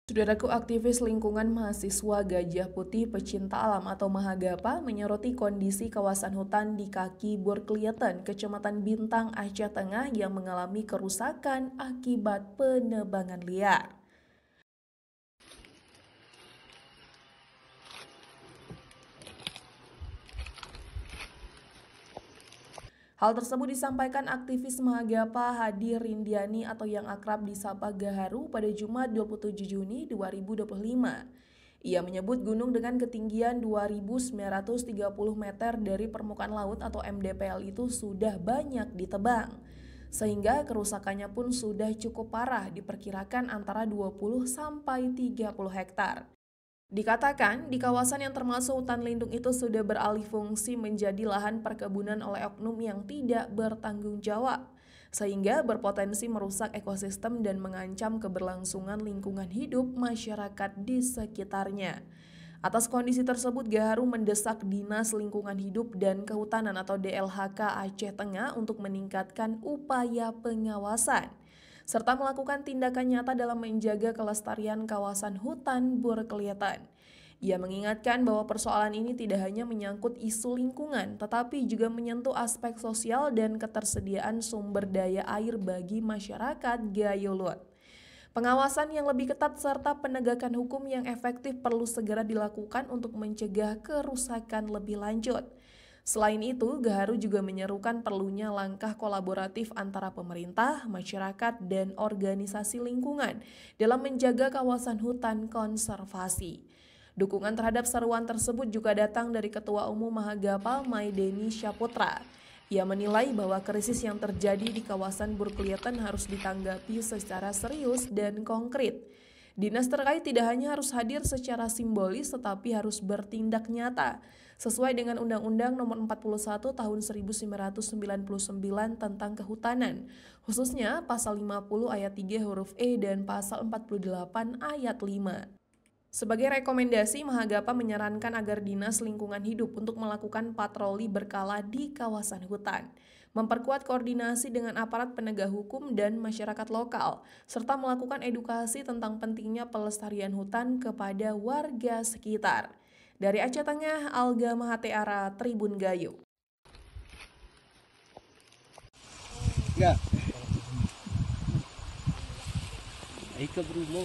Saudaraku, aktivis lingkungan mahasiswa Gajah Putih Pecinta Alam atau Mahagapa menyoroti kondisi kawasan hutan di kaki Burklieten, Kecamatan Bintang, Aceh Tengah yang mengalami kerusakan akibat penebangan liar. Hal tersebut disampaikan aktivis Mahagapa Hadi Rindiani atau yang akrab disapa Gaharu pada Jumat 27 Juni 2025. Ia menyebut gunung dengan ketinggian 2.930 meter dari permukaan laut atau MDPL itu sudah banyak ditebang. Sehingga kerusakannya pun sudah cukup parah, diperkirakan antara 20 sampai 30 hektar. Dikatakan, di kawasan yang termasuk hutan lindung itu sudah beralih fungsi menjadi lahan perkebunan oleh oknum yang tidak bertanggung jawab, sehingga berpotensi merusak ekosistem dan mengancam keberlangsungan lingkungan hidup masyarakat di sekitarnya. Atas kondisi tersebut, Gaharu mendesak Dinas Lingkungan Hidup dan Kehutanan atau DLHK Aceh Tengah untuk meningkatkan upaya pengawasan serta melakukan tindakan nyata dalam menjaga kelestarian kawasan hutan Burklieten. Ia mengingatkan bahwa persoalan ini tidak hanya menyangkut isu lingkungan, tetapi juga menyentuh aspek sosial dan ketersediaan sumber daya air bagi masyarakat Gayolot. Pengawasan yang lebih ketat serta penegakan hukum yang efektif perlu segera dilakukan untuk mencegah kerusakan lebih lanjut. Selain itu, Gaharu juga menyerukan perlunya langkah kolaboratif antara pemerintah, masyarakat, dan organisasi lingkungan dalam menjaga kawasan hutan konservasi. Dukungan terhadap seruan tersebut juga datang dari Ketua Umum Mahagapa Maideni Syaputra. Ia menilai bahwa krisis yang terjadi di kawasan Burklieten harus ditanggapi secara serius dan konkret. Dinas terkait tidak hanya harus hadir secara simbolis tetapi harus bertindak nyata sesuai dengan Undang-Undang Nomor 41 Tahun 1999 tentang Kehutanan, khususnya Pasal 50 Ayat 3 huruf E dan Pasal 48 Ayat 5. Sebagai rekomendasi, Mahagapa menyarankan agar Dinas Lingkungan Hidup untuk melakukan patroli berkala di kawasan hutan, memperkuat koordinasi dengan aparat penegak hukum dan masyarakat lokal, serta melakukan edukasi tentang pentingnya pelestarian hutan kepada warga sekitar. Dari Aceh Tengah, Alga Mahateara, Tribun Gayo. Ya. Ay, kabro mo.